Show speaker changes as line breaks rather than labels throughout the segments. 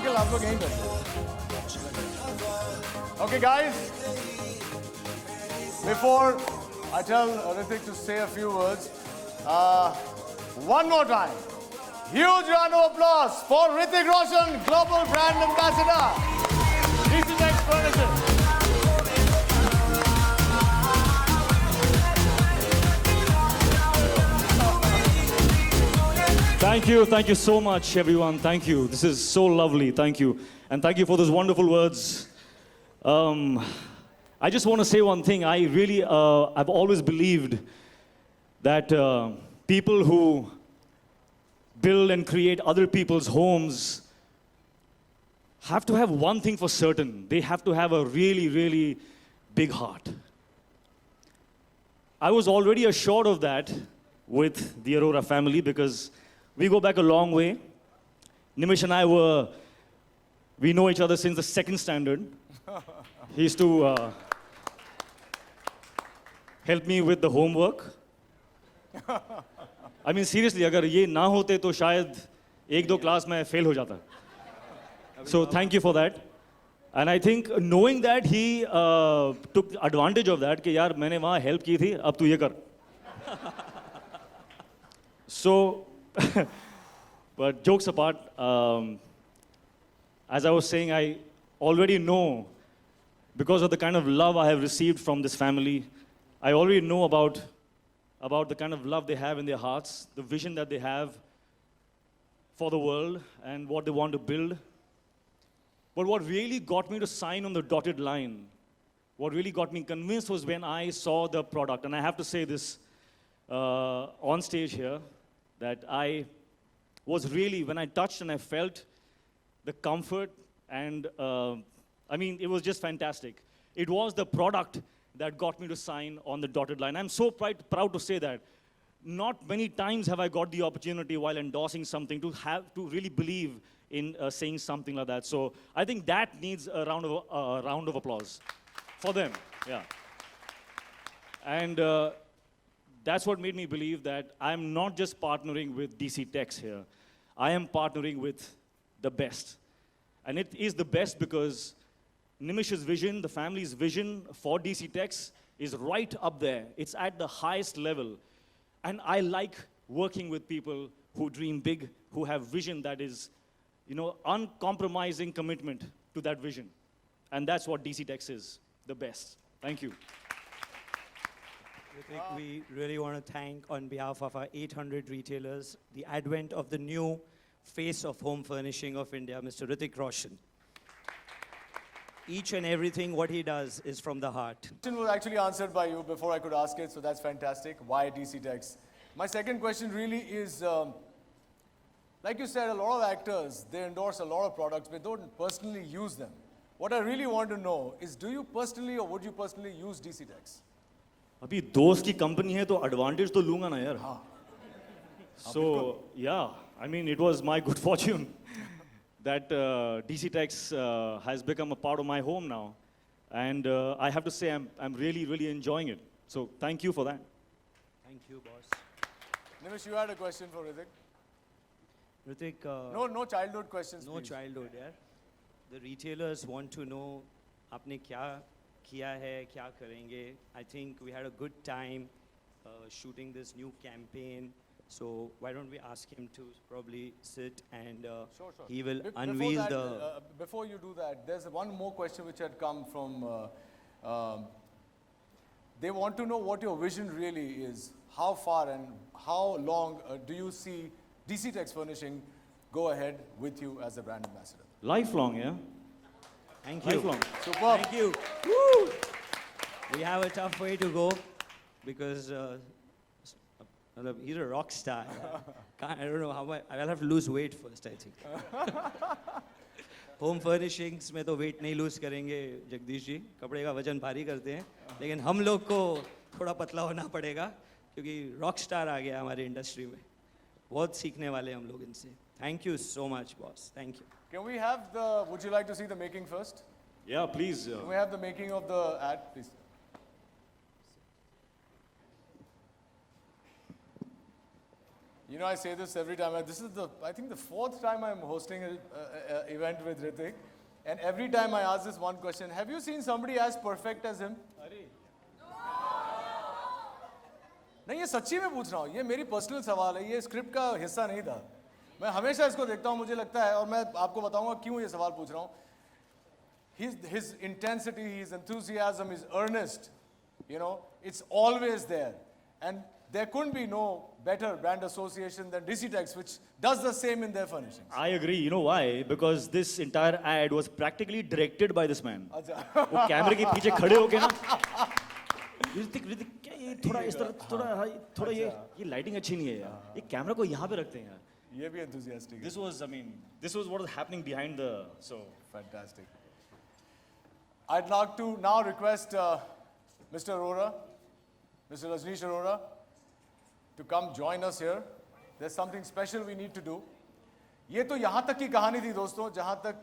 Uncle आप लोग यहीं बैठो. Okay, guys. Before I tell Hrithik to say a few words, one more time, huge round of applause for Hrithik Roshan, Global Brand Ambassador, DC Tex Furniture.
Thank you so much, everyone. Thank you. This is so lovely. Thank you. And thank you for those wonderful words. I just want to say one thing. I really, I've always believed that people who build and create other people's homes have to have one thing for certain. They have to have a really, really big heart. I was already assured of that with the Arora family because we go back a long way. Nimish and I we know each other since the second standard. He used to help me with the homework. I mean, seriously, अगर ये ना होते तो शायद एक दो class में fail हो जाता. So thank you for that. And I think knowing that he took advantage of that कि यार मैंने वहाँ help की थी, अब तू ये कर. So, but jokes apart, as I was saying, I already know, because of the kind of love I have received from this family, I already know about the kind of love they have in their hearts, the vision that they have for the world and what they want to build. But what really got me to sign on the dotted line, what really got me convinced was when I saw the product. And I have to say this on stage here, that I was really, when I touched and I felt the comfort and, I mean, it was just fantastic. It was the product that got me to sign on the dotted line. I'm so proud to say that. Not many times have I got the opportunity while endorsing something to really believe in saying something like that. So I think that needs a round of applause for them. Yeah. And that's what made me believe that I'm not just partnering with DC Tex here. I am partnering with the best. And it is the best because Nimish's vision, the family's vision for DC Tex is right up there. It's at the highest level. And I like working with people who dream big, who have vision that is, you know, uncompromising commitment to that vision. And that's what DC Tex is, the best. Thank you.
Hrithik, we really want to thank, on behalf of our 800 retailers, the advent of the new face of home furnishing of India, Mr. Hrithik Roshan. Each and everything what he does is from the heart.
The question was actually answered by you before I could ask it, so that's fantastic. Why DC Tex? My second question really is, like you said, a lot of actors, they endorse a lot of products, but don't personally use them. What I really want to know is, do you personally or would you personally use DC Tex?
अभी दोस्त की company है तो advantage तो लूंगा ना यार. So yeah, I mean it was my good fortune that DC Tex has become a part of my home now, and I have to say I'm really enjoying it. So thank you for that.
Thank you, boss.
Nimish, you had a question for Hrithik?
Hrithik,
No childhood questions,
no
please.
childhood, yeah. The retailers want to know आपने क्या किया है, क्या करेंगे. I think we had a good time shooting this new campaign. So why don't we ask him to probably sit and
Sure, sure.
he will
Before
unveil
that,
the.
before you do that, there's one more question which had come from. They want to know what your vision really is. How far and how long do you see DC Tex Furnishing go ahead with you as a brand ambassador?
Lifelong, yeah?
Thank you.
Lifelong.
Superb.
Thank you. Woo! We have a tough way to go because he's a rock star. I don't know how much. I'll have to lose weight first, I think. Home furnishings में तो wait नहीं loose करेंगे जगदीश जी, कपड़े का वजन भारी करते हैं, लेकिन हम लोग को थोड़ा पतला होना पड़ेगा क्योंकि रॉक स्टार आ गया हमारे इंडस्ट्री में. बहुत सीखने वाले हम लोग इनसे. Thank you so much boss. Thank you.
Can we have the? Would you like to see the making first?
Yeah, please.
Can we have the making of the ad, please? You know, I say this every time. This is I think the fourth time I'm hosting an event with Hrithik. And every time I ask this one question, have you seen somebody as perfect as him? नहीं, ये सच्ची में पूछ रहा हूँ. ये मेरी personal सवाल है. ये स्क्रिप्ट का हिस्सा नहीं था. मैं हमेशा इसको देखता हूँ, मुझे लगता है, और मैं आपको बताऊंगा क्यों ये सवाल पूछ रहा हूँ. His intensity, his enthusiasm, his earnest, you know, it's always there. And there couldn't be no better brand association than DC Tex, which does the same in their furnishings.
I agree. You know why? Because this entire ad was practically directed by this man.
अच्छा.
वो कैमरे के पीछे खड़े होके ना, ऋतिक क्या ये थोड़ा इस तरह थोड़ा ये लाइटिंग अच्छी नहीं है यार. ये कैमरा को यहाँ पे रखते हैं यार.
ये भी enthusiastic है.
This was, I mean, this was what was happening behind the. So
Fantastic. I'd like to now request Mr. Arora, Mr. Rajneesh Arora, to come join us here. There's something special we need to do. ये तो यहाँ तक की कहानी थी दोस्तों, जहाँ तक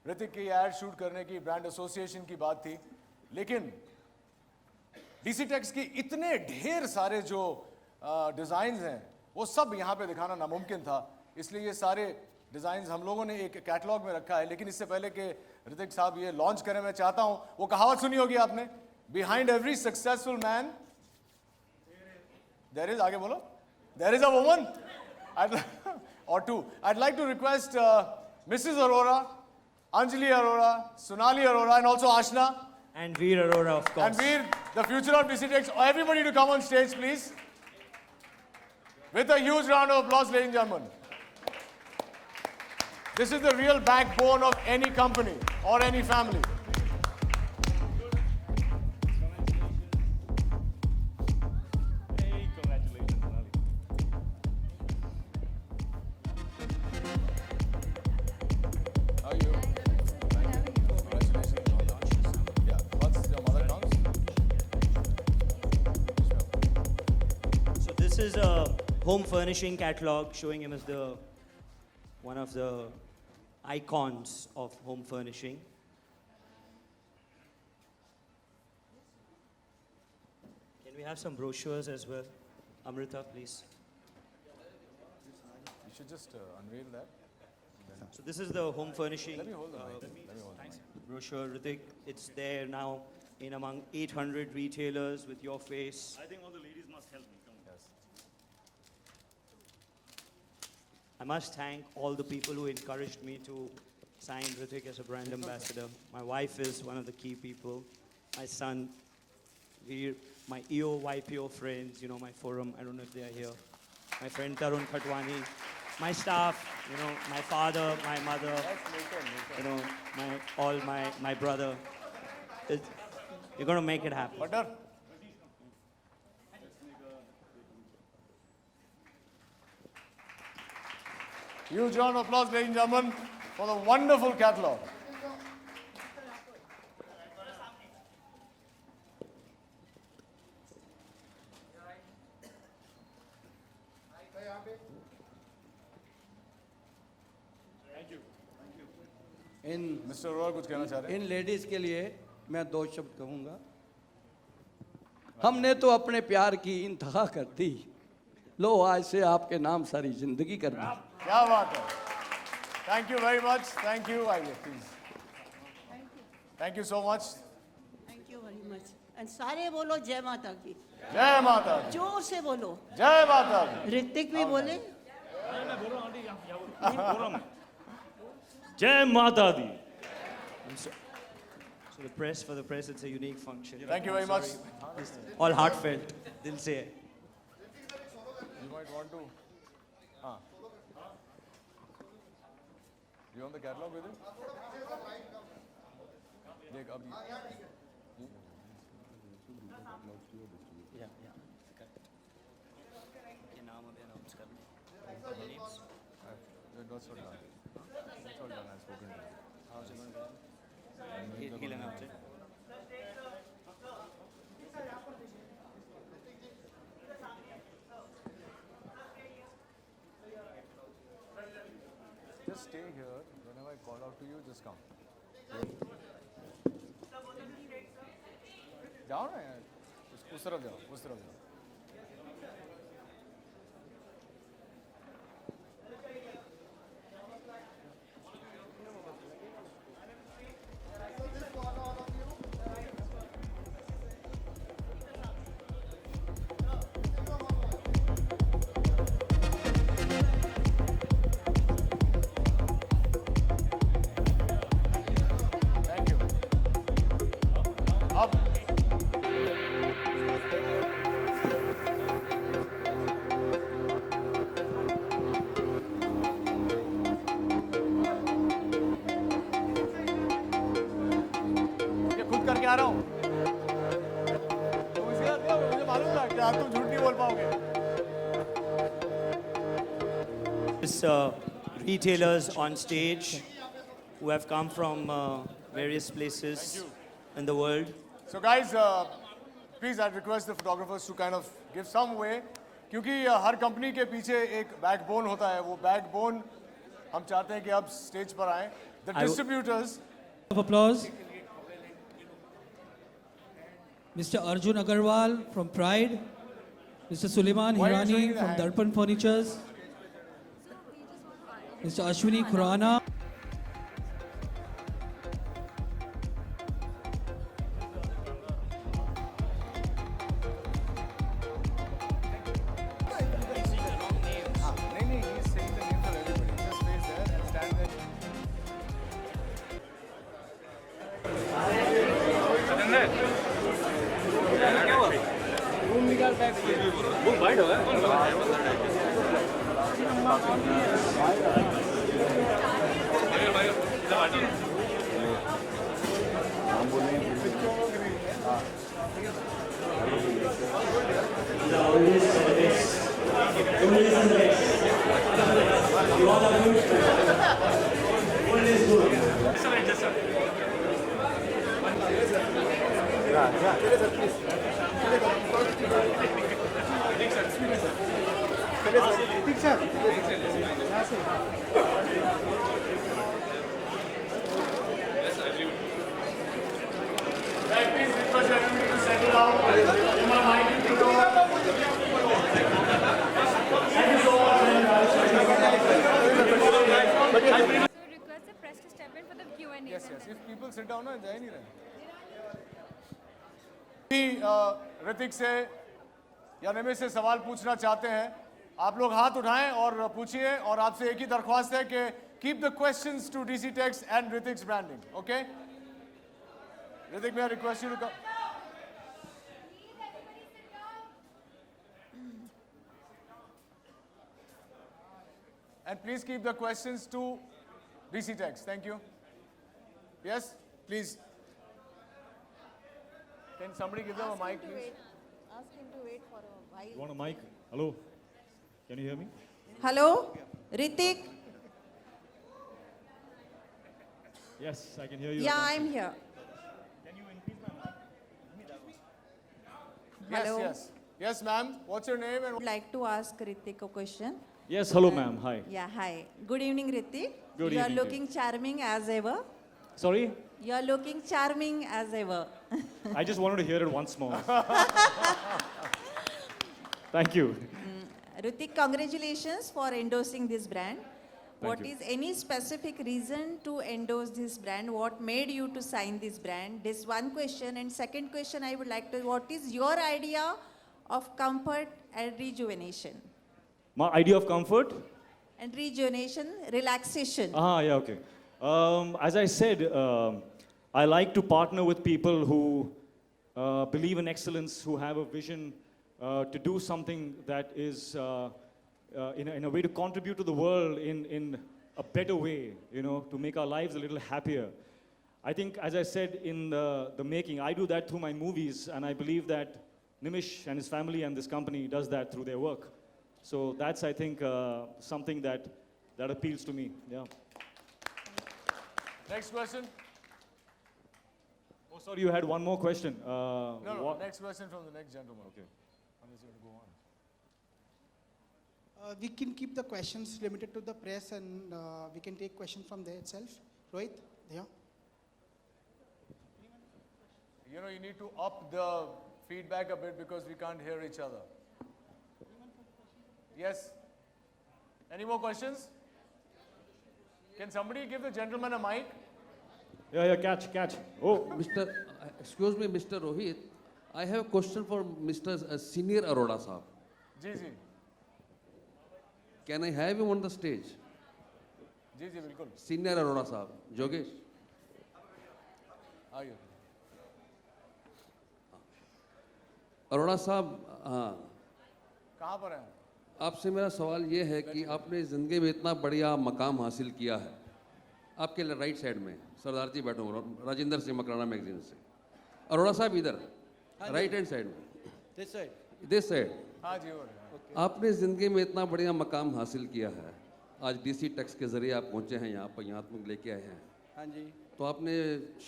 ऋतिक की एड शूट करने की, ब्रांड एसोसिएशन की बात थी. लेकिन DC Tex की इतने ढेर सारे जो डिज़ाइंस हैं, वो सब यहाँ पे दिखाना नामुमकिन था. इसलिए ये सारे डिज़ाइंस हम लोगों ने एक कैटलॉग में रखा है. लेकिन इससे पहले कि ऋतिक साहब ये लॉन्च करें, मैं चाहता हूँ, वो कहावत सुनी होगी आपने, behind every successful man there is, आगे बोलो, there is a woman or two. I'd like to request Mrs. Arora, Anjali Arora, Sonali Arora, and also Ashna.
And Veer Arora, of course.
And Veer, the future of DC Tex. Everybody to come on stage, please. With a huge round of applause, ladies and gentlemen. This is the real backbone of any company or any family.
hey, congratulations, Sonali.
How are you? Congratulations. Yeah. What's your mother tongue?
So this is a home furnishing catalog showing him as one of the icons of home furnishing. Can we have some brochures as well? Amrita, please.
You should just unveil that.
So this is the home furnishing
Let me hold the mic. Let me hold the mic.
brochure, Hrithik. It's there now in among 800 retailers with your face.
I think all the ladies must help me. Come on.
Yes.
I must thank all the people who encouraged me to sign Hrithik as a brand ambassador. My wife is one of the key people. My son, Veer, my EO, YPO friends, you know, my forum, I don't know if they are here. My friend Tarun Khatwani, my staff, you know, my father, my mother, you know, my brother. You're going to make it happen.
Butter. Huge round of applause, ladies and gentlemen, for the wonderful catalog.
In
Mr. Arora, कुछ कहना चाह रहे हैं?
इन ladies के लिए मैं दो शब्द कहूंगा. हमने तो अपने प्यार की इंतहा कर दी, लो आज से आपके नाम सारी जिंदगी कर दी.
क्या बात है? Thank you very much. Thank you. Please. Thank you so much.
Thank you very much. And सारे बोलो जय माता की,
जय माता दी,
जोर से बोलो।
जय माता दी।
ऋतिक भी बोले।
Jai Mata Di.
So the press, for the press, it's a unique function.
Thank you very much.
It's all heartfelt. Dil se hai.
You might want to. Huh. You want the catalog with it? देख अब
ये नाम अभी announce करने.
that's all done. That's all done. I've spoken to you.
How's it going to be? He'll announce it.
Just stay here. Whenever I call out to you, just come. जाओ ना यार. उस तरफ जाओ. उस तरफ जाओ. Thank you. Up. ये खुद करके आ रहा हूँ. तुम इसे करते हो, मुझे मालूम था कि आप तुम झूठ नहीं बोल पाओगे.
This retailers on stage who have come from various places in the world.
So guys, please I'd request the photographers to kind of give some way, क्योंकि हर कंपनी के पीछे एक बैकबोन होता है. वो बैकबोन हम चाहते हैं कि अब स्टेज पर आए. The distributors.
of applause. Mr. Arjun Agarwal from Pride, Mr. Suleiman
Why are you showing
Hirani
the
from
hand?
Darpan Furnitures, Mr. Ashwini Khurana.
नहीं नहीं, he's saying the names of everybody. Just face there and stand there. Please request everybody to settle down. My mic is
So request the press to step in for the Q&A.
Yes, yes. If people sit down, ना जा ही नहीं रहे. ऋतिक से या निमिष से सवाल पूछना चाहते हैं, आप लोग हाथ उठाएं और पूछिए. और आपसे एक ही दरख्वास्त है कि keep the questions to DC Tex and Ritik's branding. Okay? Ritik, may I request you to come? And please keep the questions to DC Tex. Thank you. Yes, please. Can somebody give them a mic, please?
Ask him to wait for a while.
You want a mic? Hello? Can you hear me?
Hello, Ritik.
Yes, I can hear you.
Yeah, I'm here.
Yes,
Hello.
yes. Yes, ma'am. What's your name?
I would like to ask Ritik a question.
Yes, hello, ma'am. Hi.
Yeah, hi. Good evening, Ritik.
Good
you are
evening,
looking charming as ever.
Sorry?
You are looking charming as ever.
I just wanted to hear it once more. Thank you.
Ritik, congratulations for endorsing this brand. What
you.
is any specific reason to endorse this brand? What made you to sign this brand? This one question. And second question, I would like to, what is your idea of comfort and rejuvenation?
My idea of comfort?
And rejuvenation, relaxation.
Yeah, okay. As I said, I like to partner with people who believe in excellence, who have a vision to do something that is in a way to contribute to the world in a better way, you know, to make our lives a little happier. I think, as I said in the making, I do that through my movies, and I believe that Nimish and his family and this company does that through their work. So that's, I think, something that appeals to me. Yeah.
Next question.
Oh, sorry, you had one more question.
No, next question from the next gentleman.
Okay.
Unless you want to go on.
We can keep the questions limited to the press and we can take questions from there itself. Rohit, yeah.
You know, you need to up the feedback a bit because we can't hear each other. Yes? Any more questions? Can somebody give the gentleman a mic?
Yeah, catch. Oh,
Excuse me, Mr. Rohit. I have a question for Mr. Senior Arora Saab.
Ji ji
Can I have him on the stage?
जी जी बिल्कुल
Senior Arora Saab. Jogesh.
आइए
अरोड़ा साहब, हाँ,
कहाँ पर हैं
आपसे मेरा सवाल ये है कि आपने ज़िंदगी में इतना बढ़िया मकाम हासिल किया है. आपके राइट साइड में सरदार जी बैठे हूँ, राजेंद्र सिंह मकराना मैगजीन से. अरोड़ा साहब इधर, राइट हैंड साइड में, दिस साइड.
हाँ जी और
आपने ज़िंदगी में इतना बढ़िया मकाम हासिल किया है. आज डीसी टैक्स के ज़रिए आप पहुँचे हैं यहाँ पर, यहाँ तक लेके आए हैं.
हाँ जी.
तो आपने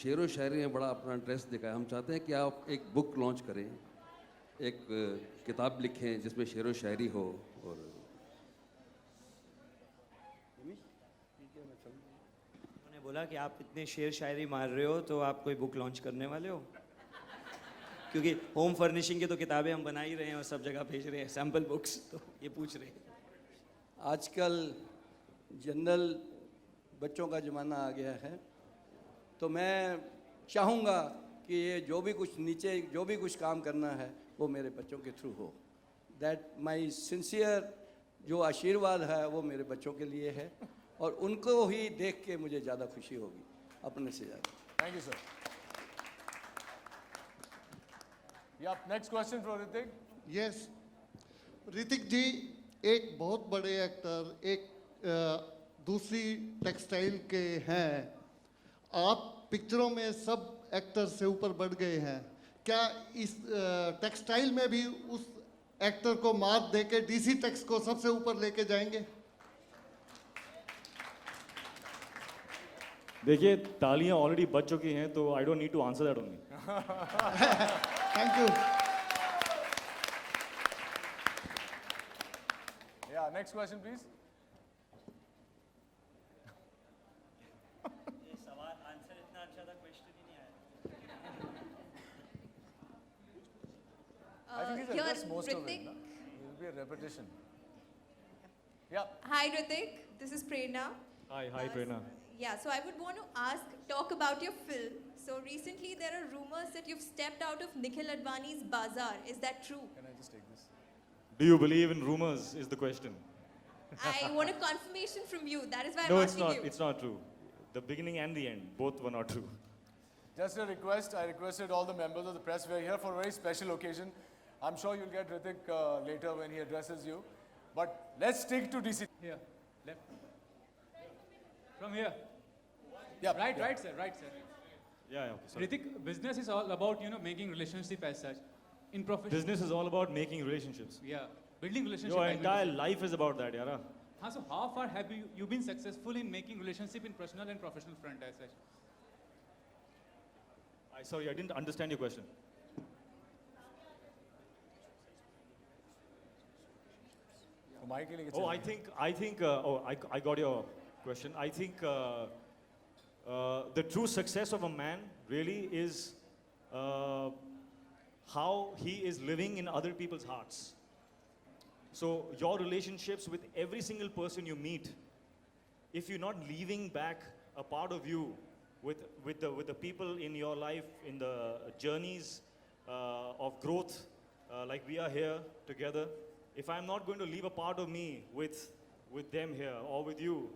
शेर व शायरी में बड़ा अपना इंटरेस्ट दिखाया. हम चाहते हैं कि आप एक बुक लॉन्च करें, एक किताब लिखें जिसमें शेर व शायरी हो. और
उन्होंने बोला कि आप इतने शेर शायरी मार रहे हो तो आप कोई बुक लॉन्च करने वाले हो? क्योंकि होम फर्निशिंग की तो किताबें हम बना ही रहे हैं और सब जगह भेज रहे हैं सैम्पल बुक्स, तो ये पूछ रहे हैं.
आजकल जनरल बच्चों का ज़माना आ गया है, तो मैं चाहूँगा कि ये जो भी कुछ नीचे जो भी कुछ काम करना है वो मेरे बच्चों के थ्रू हो. दैट माई सिंसियर जो आशीर्वाद है वो मेरे बच्चों के लिए है और उनको ही देख के मुझे ज़्यादा खुशी होगी अपने से ज़्यादा.
Thank you sir. या next question from Ritik.
Yes, Ritik ji एक बहुत बड़े एक्टर, एक दूसरी टेक्सटाइल के हैं. आप पिक्चरों में सब एक्टर से ऊपर बढ़ गए हैं. क्या इस टेक्सटाइल में भी उस एक्टर को मात देके डीसी टेक्स को सबसे ऊपर लेके जाएंगे?
देखिए, तालियां ऑलरेडी बज चुकी हैं, तो I don't need to answer that only.
Thank you.
या नेक्स्ट क्वेश्चन प्लीज.
सवाल आंसर इतना अच्छा था, क्वेश्चन ही नहीं आया.
I think he's addressed most of it. No? There will be a repetition. Yeah.
Hi Ritik, this is Prerna.
Hi, Prerna.
Yeah, so I would want to talk about your film. So recently there are rumors that you've stepped out of Nikhil Advani's Bazaar. Is that true?
Can I just take this?
Do you believe in rumors? Is the question.
I want a confirmation from you. That is why
No,
I'm
it's
asking
not.
you.
It's not true. The beginning and the end, both were not true.
Just a request. I requested all the members of the press. We're here for a very special occasion. I'm sure you'll get Hrithik later when he addresses you. But let's stick to DC.
Here, left. From here.
Yeah,
Right,
yeah.
right, sir. Right, sir.
Yeah, okay, sorry.
Ritik, business is all about making relationship as such. In profession.
Business is all about making relationships.
Yeah, building relationship.
Your
I mean to
entire
say.
life is about that, yara.
So how far have you been successful in making relationship in personal and professional front as such?
Sorry, I didn't understand your question.
Mic ke liye
Oh, I think, I got your question. I think the true success of a man really is how he is living in other people's hearts. So your relationships with every single person you meet if you're not leaving back a part of you with the people in your life, in the journeys of growth, like we are here together, if I'm not going to leave a part of me with them here or with you,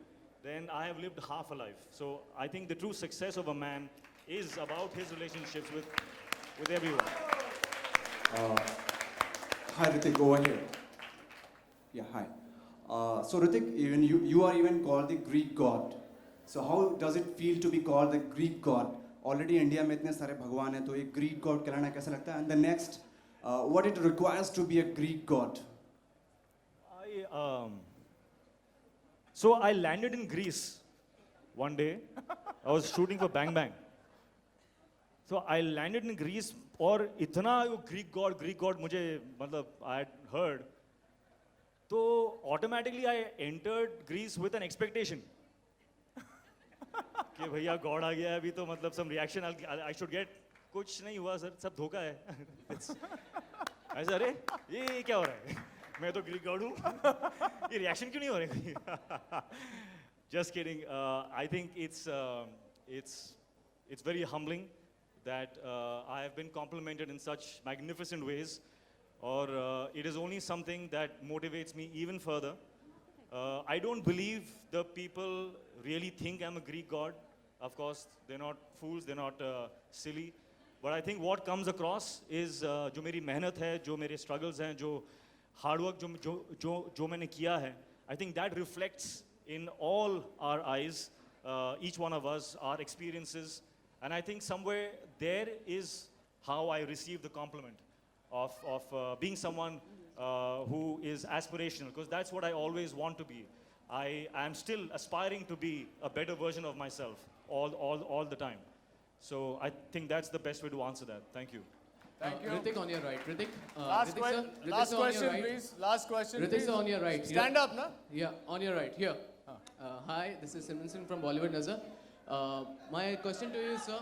then I have lived half a life. So I think the true success of a man is about his relationships with everyone.
Hi, Ritik, over here. Yeah, hi. So Ritik, even you are even called the Greek god. So how does it feel to be called the Greek god? Already India में इतने सारे भगवान हैं, तो एक Greek god कहलाना कैसा लगता है? And the next, what it requires to be a Greek god?
So I landed in Greece one day. I was shooting for Bang Bang. So I landed in Greece और इतना वो Greek god मुझे मतलब I had heard. So automatically I entered Greece with an expectation. कि भैया God आ गया है अभी तो मतलब some reaction I should get. कुछ नहीं हुआ सर, सब धोखा है. ऐसा अरे ये क्या हो रहा है? मैं तो Greek god हूँ. ये reaction क्यों नहीं हो रहे? Just kidding. I think it's very humbling that I have been complimented in such magnificent ways, or it is only something that motivates me even further. I don't believe the people really think I'm a Greek god. Of course, they're not fools, they're not silly. But I think what comes across is जो मेरी मेहनत है, जो मेरे struggles हैं, जो hard work जो मैंने किया है, I think that reflects in all our eyes, each one of us, our experiences. And I think somewhere there is how I receive the compliment of being someone who is aspirational, because that's what I always want to be. I am still aspiring to be a better version of myself all the time. So I think that's the best way to answer that. Thank you.
Thank you.
Ritik on your right. Ritik.
Last question, please. Last question,
Ritik
please.
sir on your right.
Stand up, na?
Yeah, on your right. Here. Hi, this is Simran Singh from Bollywood Nazar. My question to you is, sir.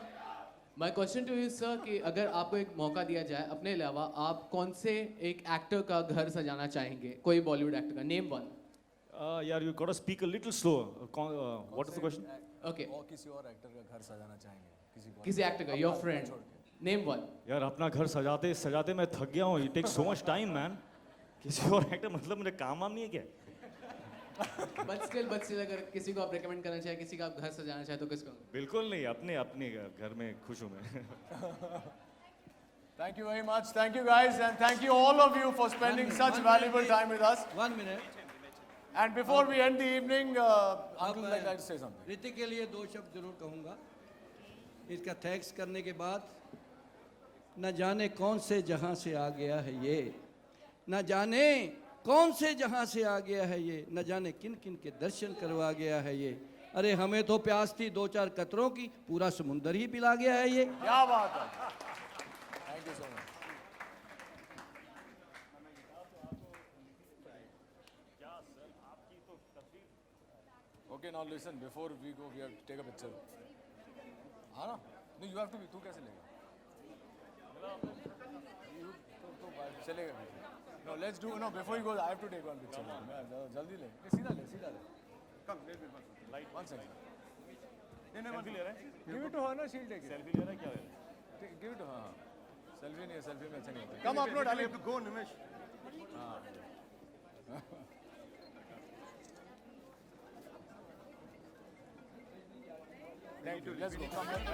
My question to you is, sir, कि अगर आपको एक मौका दिया जाए अपने अलावा आप कौन से एक एक्टर का घर सजाना चाहेंगे? कोई बॉलीवुड एक्टर का. Name one.
यार you got to speak a little slower. What is the question?
Okay.
और किसी और एक्टर का घर सजाना चाहेंगे?
किसी एक्टर का. Your friend. Name one.
यार अपना घर सजाते सजाते मैं थक गया हूँ. It takes so much time, man. किसी और एक्टर मतलब मेरे काम वाम नहीं है क्या?
But still अगर किसी को आप recommend करना चाहे, किसी का आप घर सजाना चाहे तो किसको?
बिल्कुल नहीं, अपने घर में खुश हूँ मैं.
Thank you very much. Thank you guys, and thank you all of you for spending such valuable time with us.
1 minute.
And before we end the evening, Uncle would like to say something.
Hrithik के लिए 2 शब्द जरूर कहूँगा. इसका thanks करने के बाद न जाने कौन से जहां से आ गया है ये, न जाने कौन से जहां से आ गया है ये, न जाने किन किन के दर्शन करवा गया है ये. अरे हमें तो प्यास थी 2-4 कतरों की, पूरा समुंदर ही पिला गया है ये.
क्या बात है. Thank you so much. Okay, now listen. Before we go, we have to take a picture. हाँ ना? No, you have to be. तू कैसे लेगा? तो चलेगा. No, let's do. No, before you go, I have to take one picture. जल्दी ले. सीधा ले. Come, light. 1 second.
Selfie ले रहा है?
Give it to her, na? She'll take it.
Selfie ले रहा है क्या है?
Give it to her. Selfie नहीं है. Selfie में अच्छा नहीं होता. Come upload. I have to go, Nimesh. Thank you. Let's go.